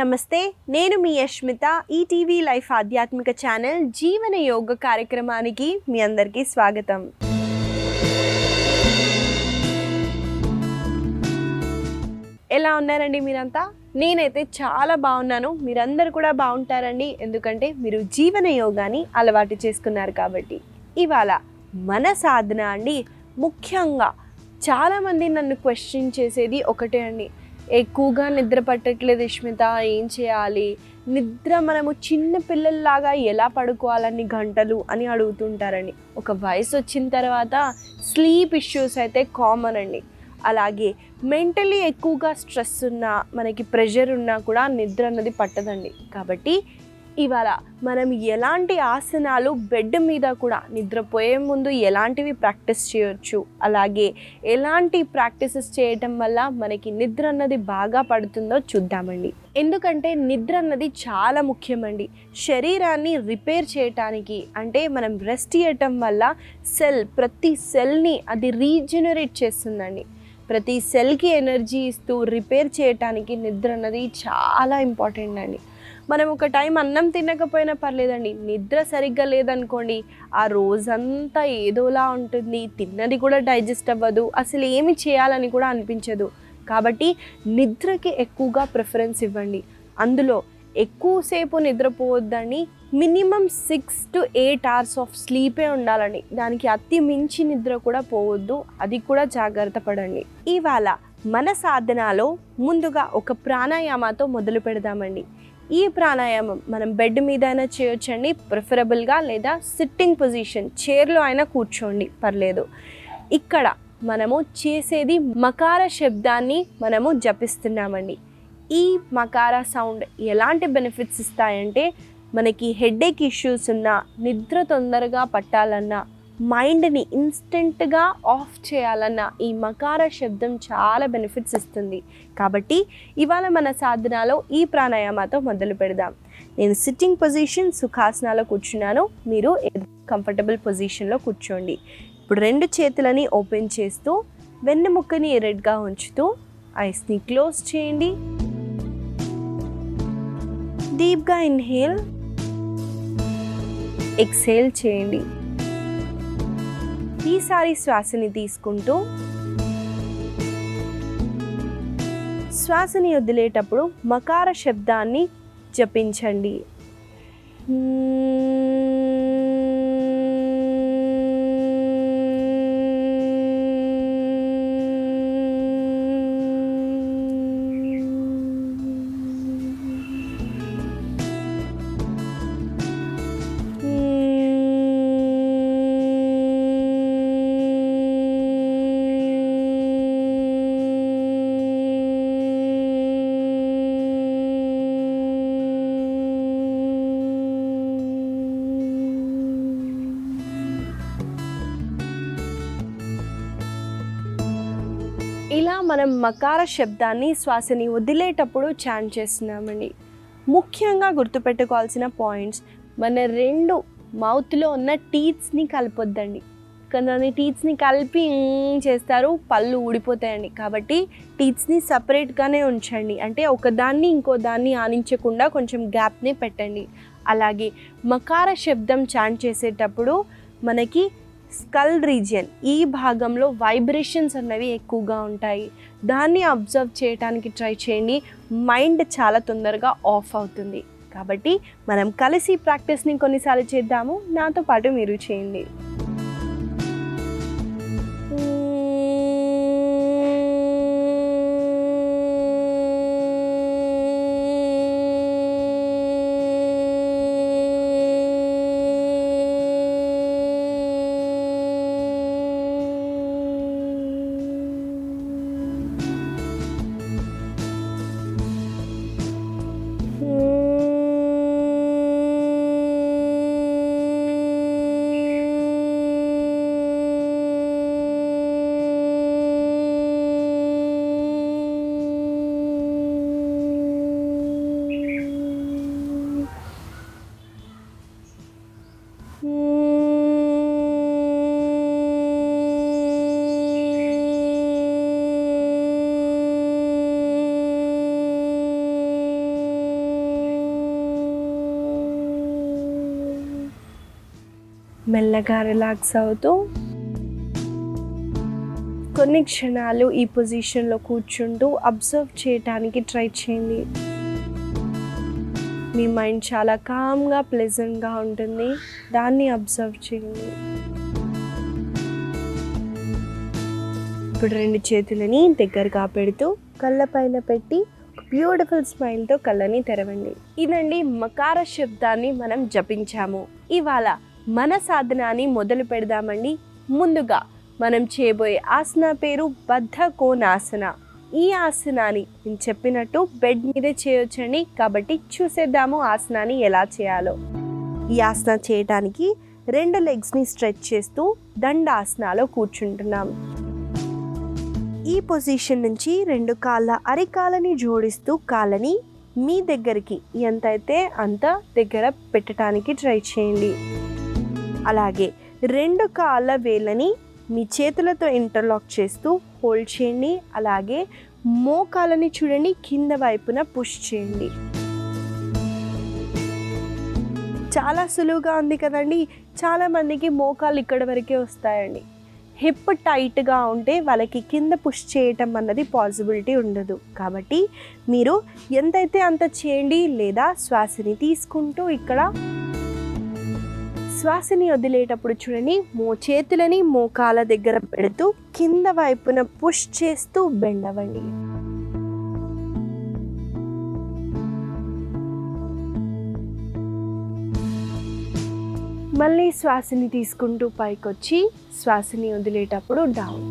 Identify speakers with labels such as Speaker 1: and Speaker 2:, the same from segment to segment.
Speaker 1: నమస్తే, నేను మీ యష్మిత. ETV life ఆధ్యాత్మిక ఛానల్ జీవన యోగ కార్యక్రమానికి మీ అందరికీ స్వాగతం. ఎలా ఉన్నారండి మీరంతా? నేనైతే చాలా బాగున్నాను. మీరందరూ కూడా బాగుంటారండి, ఎందుకంటే మీరు జీవన యోగాని అలవాటు చేసుకున్నారు కాబట్టి. ఇవాళ మన సాధన అండి. ముఖ్యంగా చాలామంది నన్ను క్వశ్చన్ చేసేది ఒకటే అండి, ఎక్కువగా నిద్ర పట్టట్లేదు యష్మిత, ఏం చేయాలి? నిద్ర మనము చిన్న పిల్లల్లాగా ఎలా పడుకోవాలని గంటలు అని అడుగుతుంటారండి. ఒక వయసు వచ్చిన తర్వాత స్లీప్ ఇష్యూస్ అయితే కామన్ అండి. అలాగే మెంటలీ ఎక్కువగా స్ట్రెస్ ఉన్నా, మనకి ప్రెషర్ ఉన్నా కూడా నిద్ర అన్నది పట్టదండి. కాబట్టి ఇవాళ మనం ఎలాంటి ఆసనాలు బెడ్ మీద కూడా నిద్రపోయే ముందు ఎలాంటివి ప్రాక్టీస్ చేయొచ్చు, అలాగే ఎలాంటి ప్రాక్టీసెస్ చేయటం వల్ల మనకి నిద్ర అన్నది బాగా పడుతుందో చూద్దామండి. ఎందుకంటే నిద్ర అన్నది చాలా ముఖ్యమండి. శరీరాన్ని రిపేర్ చేయటానికి, అంటే మనం రెస్ట్ చేయటం వల్ల ప్రతి సెల్ని అది రీజనరేట్ చేస్తుందండి. ప్రతి సెల్కి ఎనర్జీ ఇస్తూ రిపేర్ చేయటానికి నిద్ర అన్నది చాలా ఇంపార్టెంట్ అండి. మనం ఒక టైం అన్నం తినకపోయినా పర్లేదండి, నిద్ర సరిగ్గా లేదనుకోండి, ఆ రోజంతా ఏదోలా ఉంటుంది, తిన్నది కూడా డైజెస్ట్ అవ్వదు, అసలు ఏమి చేయాలని కూడా అనిపించదు. కాబట్టి నిద్రకి ఎక్కువగా ప్రిఫరెన్స్ ఇవ్వండి. అందులో ఎక్కువసేపు నిద్రపోవద్దని, మినిమం 6 to 8 hours ఆఫ్ స్లీపే ఉండాలండి. దానికి అతి మించి నిద్ర కూడా పోవద్దు, అది కూడా జాగ్రత్త పడండి. ఇవాళ మన సాధనలో ముందుగా ఒక ప్రాణాయామతో మొదలు పెడదామండి. ఈ ప్రాణాయామం మనం బెడ్ మీద అయినా చేయొచ్చండి ప్రిఫరబుల్గా, లేదా సిట్టింగ్ పొజిషన్ చైర్లో అయినా కూర్చోండి, పర్లేదు. ఇక్కడ మనము చేసేది మకార శబ్దాన్ని మనము జపిస్తున్నామండి. ఈ మకార సౌండ్ ఎలాంటి బెనిఫిట్స్ ఇస్తాయంటే, మనకి హెడేక్ ఇష్యూస్ ఉన్నా, నిద్ర తొందరగా పట్టాలన్నా, మైండ్ని ఇన్స్టెంట్గా ఆఫ్ చేయాలన్న ఈ మకార శబ్దం చాలా బెనిఫిట్స్ ఇస్తుంది. కాబట్టి ఇవాళ మన సాధనలో ఈ ప్రాణాయామతో మొదలు పెడదాం. నేను సిట్టింగ్ పొజిషన్ సుఖాసనాలో కూర్చున్నాను, మీరు కంఫర్టబుల్ పొజిషన్లో కూర్చోండి. ఇప్పుడు 2 చేతులని ఓపెన్ చేస్తూ వెన్నెముక్కని ఎరెడ్గా ఉంచుతూ ఐస్ని క్లోజ్ చేయండి. డీప్గా ఇన్హేల్, ఎక్సేల్ చేయండి. ఈసారి శ్వాసని తీసుకుంటూ శ్వాసని వదిలేటప్పుడు మకార శబ్దాన్ని జపించండి. ఇలా మనం మకార శబ్దాన్ని శ్వాసని వదిలేటప్పుడు చాంట్ చేస్తున్నామండి. ముఖ్యంగా గుర్తుపెట్టుకోవాల్సిన పాయింట్స్, మన 2 మౌత్లో ఉన్న టీత్స్ని కలపొద్దండి. కొంతమంది టీత్స్ని కలిపి చేస్తారు, పళ్ళు ఊడిపోతాయండి. కాబట్టి టీత్స్ని సపరేట్గానే ఉంచండి, అంటే ఒకదాన్ని ఇంకో దాన్ని ఆనించకుండా కొంచెం గ్యాప్ని పెట్టండి. అలాగే మకార శబ్దం చాంట్ చేసేటప్పుడు మనకి స్కల్ రీజియన్, ఈ భాగంలో వైబ్రేషన్స్ అన్నవి ఎక్కువగా ఉంటాయి. దాన్ని అబ్జర్వ్ చేయడానికి ట్రై చేయండి. మైండ్ చాలా తొందరగా ఆఫ్ అవుతుంది. కాబట్టి మనం కలిసి ప్రాక్టీస్ని కొన్నిసార్లు చేద్దాము, నాతో పాటు మీరు చేయండి. మెల్లగా రిలాక్స్ అవుతూ కొన్ని క్షణాలు ఈ పొజిషన్లో కూర్చుంటూ అబ్జర్వ్ చేయడానికి ట్రై చేయండి. మీ మైండ్ చాలా కామ్గా ప్లెజెంట్గా ఉంటుంది, దాన్ని అబ్జర్వ్ చేయండి. ఇప్పుడు 2 చేతులని దగ్గరగా పెడుతూ కళ్ళ పైన పెట్టి బ్యూటిఫుల్ స్మైల్తో కళ్ళని తెరవండి. ఇదండి మకార శబ్దాన్ని మనం జపించాము. ఇవాళ మన సాధనాన్ని మొదలు పెడదామండి. ముందుగా మనం చేయబోయే ఆసన పేరు బద్ధ కోణాసన. ఈ ఆసనాన్ని నేను చెప్పినట్టు బెడ్ మీదే చేయొచ్చండి. కాబట్టి చూసేద్దాము ఆసనాన్ని ఎలా చేయాలో. ఈ ఆసన చేయడానికి 2 లెగ్స్ని స్ట్రెచ్ చేస్తూ దండాసనాలో కూర్చుంటున్నాం. ఈ పొజిషన్ నుంచి 2 కాళ్ళ అరికాలని జోడిస్తూ కాళ్ళని మీ దగ్గరికి ఎంతైతే అంత దగ్గర పెట్టడానికి ట్రై చేయండి. అలాగే 2 కాళ్ళ వేళ్ళని మీ చేతులతో ఇంటర్లాక్ చేస్తూ హోల్డ్ చేయండి. అలాగే మోకాలని చూడండి కింద వైపున పుష్ చేయండి. చాలా సులువుగా ఉంది కదండి. చాలామందికి మోకాలు ఇక్కడ వరకే వస్తాయండి. హిప్ టైట్గా ఉంటే వాళ్ళకి కింద పుష్ చేయటం అన్నది పాసిబిలిటీ ఉండదు. కాబట్టి మీరు ఎంతైతే అంత చేయండి. లేదా శ్వాసని తీసుకుంటూ ఇక్కడ శ్వాసని వదిలేటప్పుడు చూడండి చేతులని మోకాల దగ్గర పెడుతూ కింద వైపున పుష్ చేస్తూ బెండ్ అవ్వండి. మళ్ళీ శ్వాసని తీసుకుంటూ పైకొచ్చి శ్వాసని వదిలేటప్పుడు డౌన్.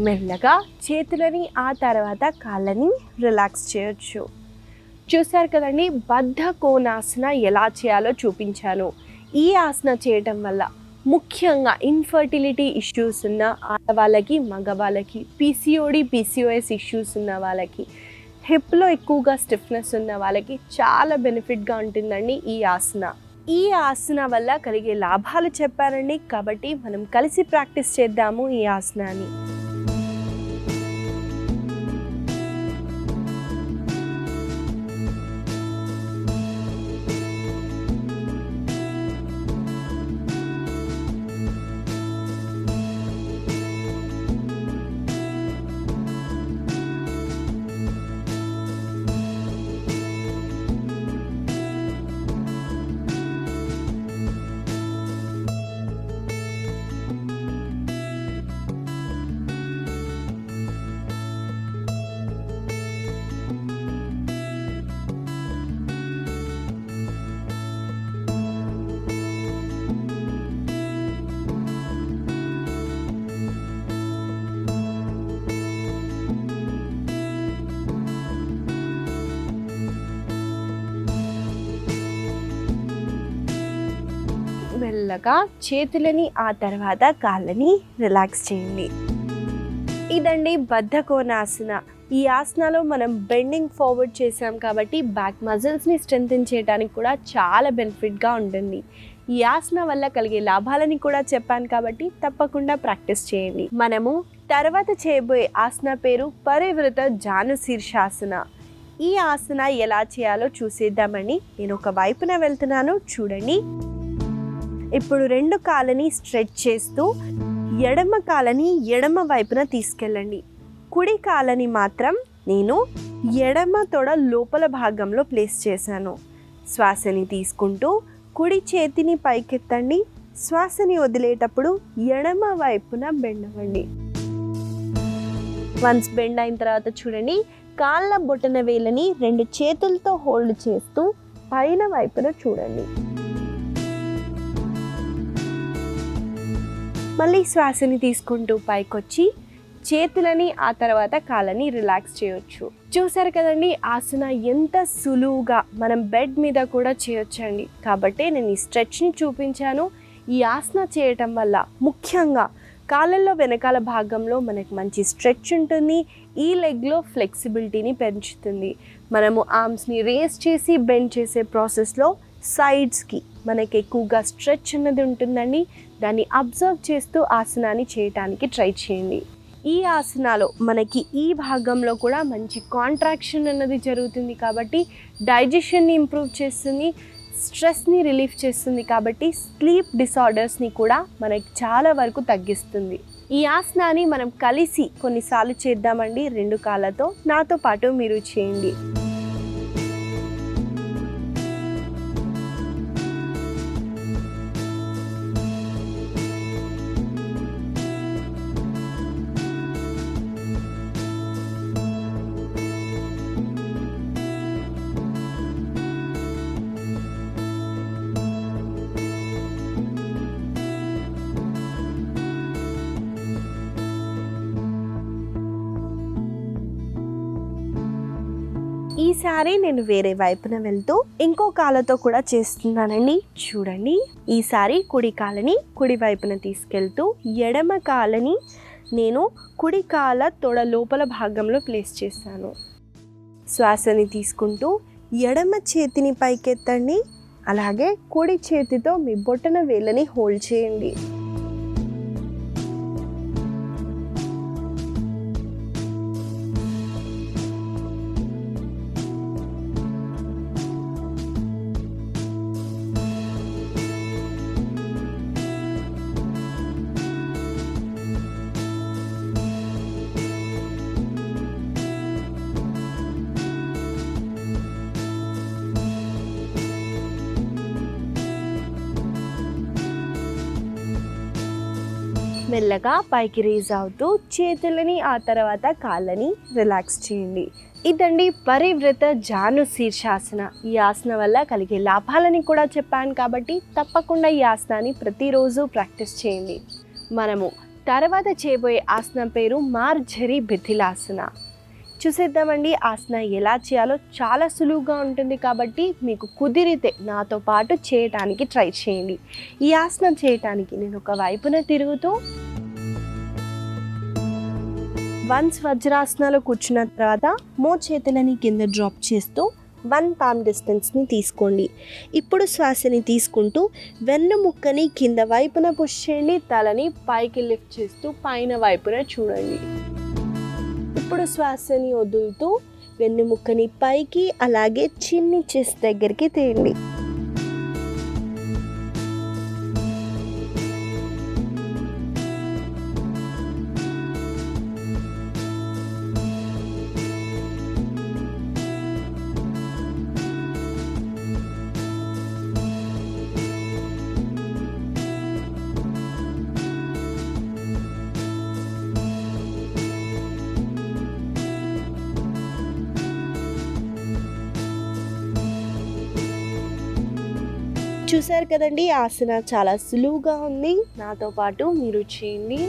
Speaker 1: మెల్లగా చేతులని ఆ తర్వాత కాళ్ళని రిలాక్స్ చేయొచ్చు. చూసారు కదండి, బద్ధ కోణాసన ఎలా చేయాలో చూపించాను. ఈ ఆసన చేయటం వల్ల ముఖ్యంగా ఇన్ఫర్టిలిటీ ఇష్యూస్ ఉన్న ఆడవాళ్ళకి, మగవాళ్ళకి, PCOS ఇష్యూస్ ఉన్న వాళ్ళకి, హిప్లో ఎక్కువగా స్టిఫ్నెస్ ఉన్న వాళ్ళకి చాలా బెనిఫిట్గా ఉంటుందండి ఈ ఆసన. ఈ ఆసన వల్ల కలిగే లాభాలు చెప్పానండి. కాబట్టి మనం కలిసి ప్రాక్టీస్ చేద్దాము ఈ ఆసనాన్ని. మెల్లగా చేతులని ఆ తర్వాత కాళ్ళని రిలాక్స్ చేయండి. ఇదండి బద్ధ కోణాసన. ఈ ఆసనలో మనం బెండింగ్ ఫార్వర్డ్ చేసాం కాబట్టి బ్యాక్ మజిల్స్ని స్ట్రెంథెన్ చేయడానికి కూడా చాలా బెనిఫిట్గా ఉంటుంది. ఈ ఆసన వల్ల కలిగే లాభాలని కూడా చెప్పాను కాబట్టి తప్పకుండా ప్రాక్టీస్ చేయండి. మనము తర్వాత చేయబోయే ఆసన పేరు పరివృత జాను శీర్షాసన. ఈ ఆసన ఎలా చేయాలో చూసేద్దామని నేను ఒక వైపున వెళ్తున్నాను, చూడండి. ఇప్పుడు 2 కాళ్ళని స్ట్రెచ్ చేస్తూ ఎడమ కాళ్ళని ఎడమ వైపున తీసుకెళ్ళండి. కుడి కాళ్ళని మాత్రం నేను ఎడమ తొడ లోపల భాగంలో ప్లేస్ చేశాను. శ్వాసని తీసుకుంటూ కుడి చేతిని పైకెత్తండి. శ్వాసని వదిలేటప్పుడు ఎడమ వైపున బెండ్ అవ్వండి. వన్స్ బెండ్ అయిన తర్వాత చూడండి, కాళ్ళ బొటన వేళ్ళని 2 చేతులతో హోల్డ్ చేస్తూ పైన వైపున చూడండి. మళ్ళీ శ్వాసని తీసుకుంటూ పైకొచ్చి చేతులని ఆ తర్వాత కాళ్ళని రిలాక్స్ చేయొచ్చు. చూసారు కదండి, ఆసన ఎంత సులువుగా మనం బెడ్ మీద కూడా చేయొచ్చండి. కాబట్టి నేను ఈ స్ట్రెచ్ని చూపించాను. ఈ ఆసన చేయటం వల్ల ముఖ్యంగా కాళ్ళల్లో వెనకాల భాగంలో మనకు మంచి స్ట్రెచ్ ఉంటుంది. ఈ లెగ్లో ఫ్లెక్సిబిలిటీని పెంచుతుంది. మనము ఆర్మ్స్ని రేస్ చేసి బెండ్ చేసే ప్రాసెస్లో సైడ్స్కి మనకి ఎక్కువగా స్ట్రెచ్ అన్నది ఉంటుందండి. దాన్ని అబ్జర్వ్ చేస్తూ ఆసనాన్ని చేయటానికి ట్రై చేయండి. ఈ ఆసనాలో మనకి ఈ భాగంలో కూడా మంచి కాంట్రాక్షన్ అన్నది జరుగుతుంది కాబట్టి డైజెషన్ని ఇంప్రూవ్ చేస్తుంది, స్ట్రెస్ని రిలీఫ్ చేస్తుంది కాబట్టి స్లీప్ డిసార్డర్స్ని కూడా మనకి చాలా వరకు తగ్గిస్తుంది. ఈ ఆసనాన్ని మనం కలిసి కొన్నిసార్లు చేద్దామండి 2 కాళ్ళతో. నాతో పాటు మీరు చేయండి. ఈసారి నేను వేరే వైపున వెళ్తూ ఇంకో కాళ్ళతో కూడా చేస్తున్నానండి. చూడండి, ఈసారి కుడి కాళ్ళని కుడి వైపున తీసుకెళ్తూ ఎడమ కాళ్ళని నేను కుడి కాళ్ళ తొడ లోపల భాగంలో ప్లేస్ చేశాను. శ్వాసని తీసుకుంటూ ఎడమ చేతిని పైకెత్తండి. అలాగే కుడి చేతితో మీ బొటన వేళ్ళని హోల్డ్ చేయండి. మెల్లగా పైకి రేజ్ అవుతూ చేతులని ఆ తర్వాత కాళ్ళని రిలాక్స్ చేయండి. ఇదండి పరివ్రత జాను శీర్షాసన. ఈ ఆసన వల్ల కలిగే లాభాలని కూడా చెప్పాను కాబట్టి తప్పకుండా ఈ ఆసనాన్ని ప్రతిరోజు ప్రాక్టీస్ చేయండి. మనము తర్వాత చేయబోయే ఆసనం పేరు మార్జరీ బిథిలాసన. చూసేద్దామండి ఆసన ఎలా చేయాలో. చాలా సులువుగా ఉంటుంది కాబట్టి మీకు కుదిరితే నాతో పాటు చేయటానికి ట్రై చేయండి. ఈ ఆసనం చేయటానికి నేను ఒక వైపున తిరుగుతూ వన్స్ వజ్రాసనాలో కూర్చున్న తర్వాత మోచేతులని కింద డ్రాప్ చేస్తూ 1 పామ్ డిస్టెన్స్ని తీసుకోండి. ఇప్పుడు శ్వాసని తీసుకుంటూ వెన్నుముక్కని కింద వైపున పుష్ చేయండి. తలని పైకి లిఫ్ట్ చేస్తూ పైన వైపున చూడండి. ఇప్పుడు శ్వాసని వదులుతూ వెన్నుముక్కని పైకి అలాగే చిన్ని చెస్ట్ దగ్గరికి తేయండి. చూసారు కదండి, ఆసన చాలా సులువుగా ఉంది. నాతో పాటు మీరు చేయండి.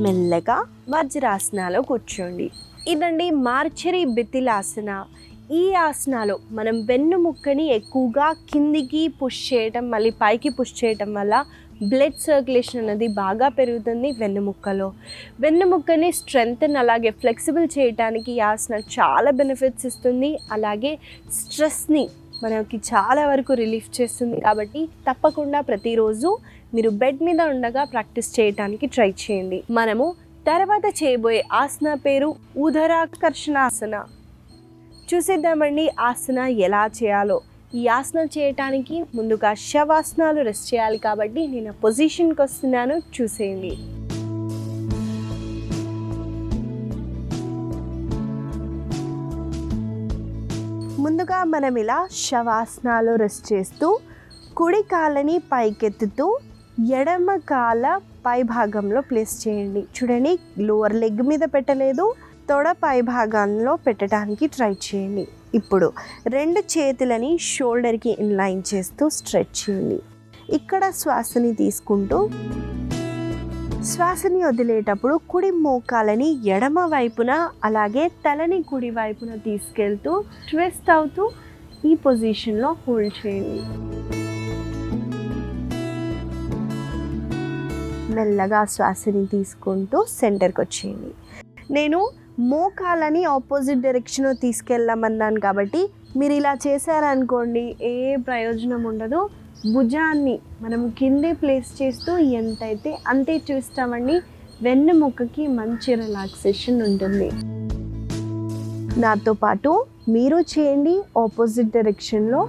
Speaker 1: మెల్లగా వజ్రాసనాలో కూర్చోండి. ఇదండి మార్జరీ బిథిలాసన. ఈ ఆసనాలో మనం వెన్నుముక్కని ఎక్కువగా కిందికి పుష్ చేయటం, మళ్ళీ పైకి పుష్ చేయటం వల్ల బ్లడ్ సర్క్యులేషన్ అనేది బాగా పెరుగుతుంది వెన్నుముక్కలో. వెన్నుముక్కని స్ట్రెంగ్తన్ అలాగే ఫ్లెక్సిబుల్ చేయడానికి ఈ ఆసన చాలా బెనిఫిట్స్ ఇస్తుంది. అలాగే స్ట్రెస్ని మనకి చాలా వరకు రిలీఫ్ చేస్తుంది. కాబట్టి తప్పకుండా ప్రతిరోజు మీరు బెడ్ మీద ఉండగా ప్రాక్టీస్ చేయడానికి ట్రై చేయండి. మనము తర్వాత చేయబోయే ఆసన పేరు ఉదరాకర్షణాసన. చూసేద్దామండి ఆసన ఎలా చేయాలో. ఈ ఆసన చేయటానికి ముందుగా శవాసనాలు రెస్ట్ చేయాలి కాబట్టి నేను పొజిషన్కి వస్తున్నాను, చూసేయండి. ముందుగా మనం ఇలా శవాసనాలు రెస్ట్ చేస్తూ కుడి కాళ్ళని పైకెత్తుతూ ఎడమ కాళ్ళ పై భాగంలో ప్లేస్ చేయండి. చూడండి, లోవర్ లెగ్ మీద పెట్టలేదు, తొడ పై భాగంలో పెట్టడానికి ట్రై చేయండి. ఇప్పుడు 2 చేతులని షోల్డర్కి ఇన్లైన్ చేస్తూ స్ట్రెచ్ చేయండి. ఇక్కడ శ్వాసని తీసుకుంటూ శ్వాసని వదిలేటప్పుడు కుడి మోకాలని ఎడమ వైపున అలాగే తలని కుడి వైపున తీసుకెళ్తూ ట్విస్ట్ అవుతూ ఈ పొజిషన్లో హోల్డ్ చేయండి. మెల్లగా శ్వాసని తీసుకుంటూ సెంటర్కి వచ్చేయండి. నేను మోకాలని ఆపోజిట్ డైరెక్షన్లో తీసుకెళ్ళమన్నాను కాబట్టి మీరు ఇలా చేశారనుకోండి ఏ ప్రయోజనం ఉండదు. భుజాన్ని మనం కిందే ప్లేస్ చేస్తూ ఎంతైతే అంతే చూస్తామండి. వెన్నెముకకి మంచి రిలాక్సేషన్ ఉంటుంది. నాతో పాటు మీరు చేయండి ఆపోజిట్ డైరెక్షన్లో.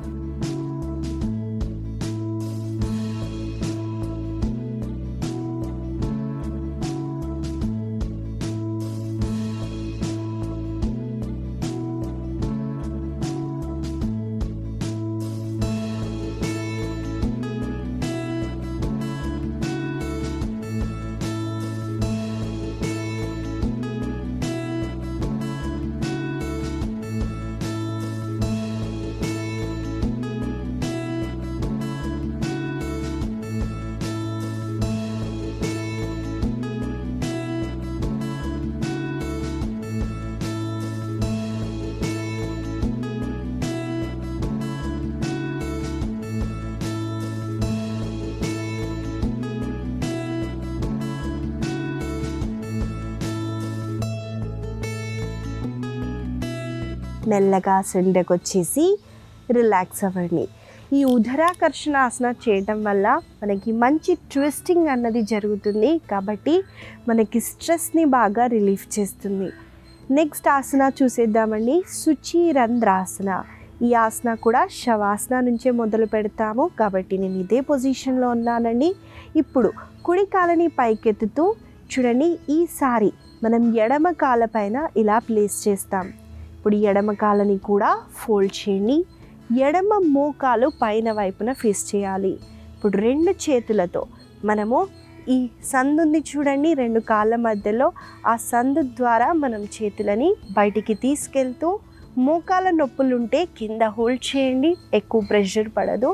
Speaker 1: మెల్లగా సెంటర్కి వచ్చేసి రిలాక్స్ అవ్వండి. ఈ ఉదరాకర్షణ ఆసన చేయటం వల్ల మనకి మంచి ట్విస్టింగ్ అన్నది జరుగుతుంది కాబట్టి మనకి స్ట్రెస్ని బాగా రిలీఫ్ చేస్తుంది. నెక్స్ట్ ఆసన చూసేద్దామండి, శుచిరంధ్రాసన. ఈ ఆసన కూడా శవాసన నుంచే మొదలు పెడతాము కాబట్టి నేను ఇదే పొజిషన్లో ఉన్నానండి. ఇప్పుడు కుడి కాలని పైకెత్తుతూ చూడండి, ఈసారి మనం ఎడమ కాళ్ళ పైన ఇలా ప్లేస్ చేస్తాం. ఇప్పుడు ఎడమ కాళ్ళని కూడా ఫోల్డ్ చేయండి. ఎడమ మోకాలు పైన వైపున ఫేస్ చేయాలి. ఇప్పుడు రెండు చేతులతో మనము ఈ సందుని చూడండి, రెండు కాళ్ళ మధ్యలో ఆ సందు ద్వారా మనం చేతులని బయటికి తీసుకెళ్తూ మోకాల నొప్పులుంటే కింద హోల్డ్ చేయండి. ఎక్కువ ప్రెషర్ పడదు.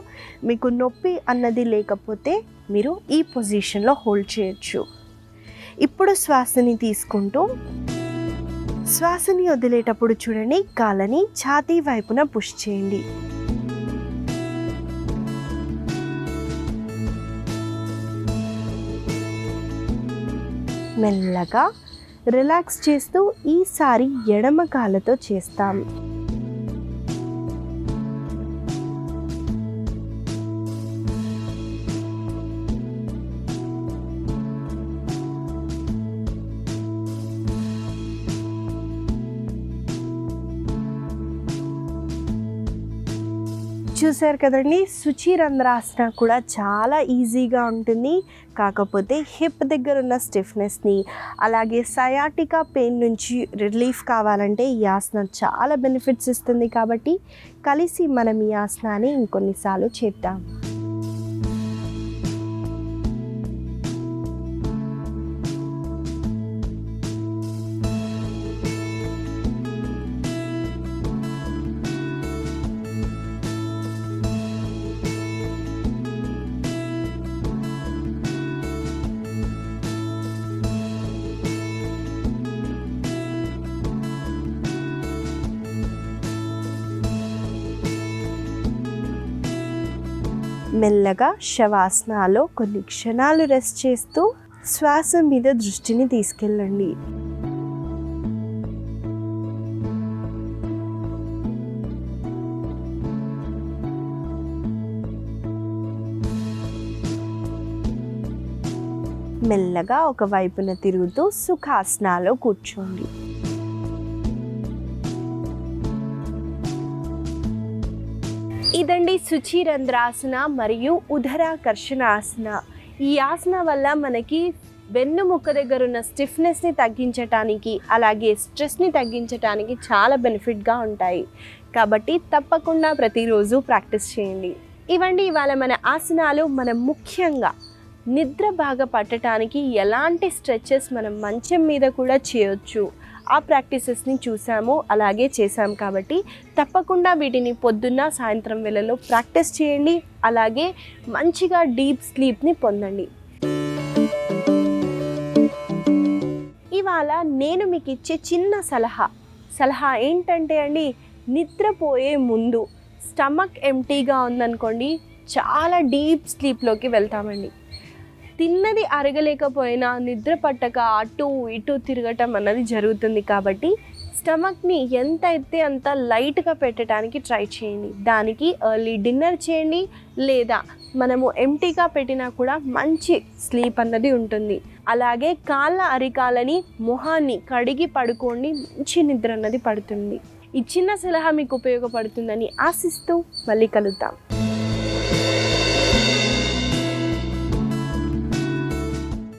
Speaker 1: మీకు నొప్పి అన్నది లేకపోతే మీరు ఈ పొజిషన్లో హోల్డ్ చేయొచ్చు. ఇప్పుడు శ్వాసని తీసుకుంటూ శ్వాసని వదిలేటప్పుడు చూడండి, కాళ్ళని ఛాతీ వైపున పుష్ చేయండి. మెల్లగా రిలాక్స్ చేస్తూ ఈసారి ఎడమ కాళ్ళతో చేస్తాం. చూసారు కదండి, శుచిరంధ్రాసన కూడా చాలా ఈజీగా ఉంటుంది. కాకపోతే హిప్ దగ్గర ఉన్న స్టిఫ్నెస్ని అలాగే సయాటికా పెయిన్ నుంచి రిలీఫ్ కావాలంటే ఈ ఆసనం చాలా బెనిఫిట్స్ ఇస్తుంది. కాబట్టి కలిసి మనం ఈ ఆసనాన్ని ఇంకొన్నిసార్లు చేద్దాం. మెల్లగా శవాసనాలో కొన్ని క్షణాలు రెస్ట్ చేస్తూ శ్వాస మీద దృష్టిని తీసుకెళ్ళండి. మెల్లగా ఒక వైపున తిరుగుతూ సుఖాసనాలో కూర్చోండి. ఇదండి శుచిరంధ్రాసన మరియు ఉదరాకర్షణ ఆసన. ఈ ఆసన వల్ల మనకి వెన్నుముక్క దగ్గర ఉన్న స్టిఫ్నెస్ని తగ్గించటానికి అలాగే స్ట్రెస్ని తగ్గించటానికి చాలా బెనిఫిట్గా ఉంటాయి. కాబట్టి తప్పకుండా ప్రతిరోజు ప్రాక్టీస్ చేయండి. ఇవండి ఇవాళ మన ఆసనాలు. మనం ముఖ్యంగా నిద్ర బాగా పట్టడానికి ఎలాంటి స్ట్రెచెస్ మనం మంచం మీద కూడా చేయొచ్చు, ఆ ప్రాక్టీసెస్ని చూసాము అలాగే చేసాం. కాబట్టి తప్పకుండా వీటిని పొద్దున్న సాయంత్రం వేళలో ప్రాక్టీస్ చేయండి. అలాగే మంచిగా డీప్ స్లీప్ని పొందండి. ఇవాళ నేను మీకు ఇచ్చే చిన్న సలహా ఏంటంటే అండి, నిద్రపోయే ముందు స్టమక్ ఎంటీగా ఉందనుకోండి చాలా డీప్ స్లీప్లోకి వెళ్తామండి. తిన్నది అరగలేకపోయినా నిద్ర పట్టక అటు ఇటు తిరగటం అన్నది జరుగుతుంది. కాబట్టి స్టమక్ని ఎంత అయితే అంత లైట్గా పెట్టడానికి ట్రై చేయండి. దానికి ఎర్లీ డిన్నర్ చేయండి, లేదా మనము ఎంటీగా పెట్టినా కూడా మంచి స్లీప్ అన్నది ఉంటుంది. అలాగే కాళ్ళ అరికాలని మొహాన్ని కడిగి పడుకోండి, మంచి నిద్ర అన్నది పడుతుంది. ఈ చిన్న సలహా మీకు ఉపయోగపడుతుందని ఆశిస్తూ మళ్ళీ కలుద్దాం.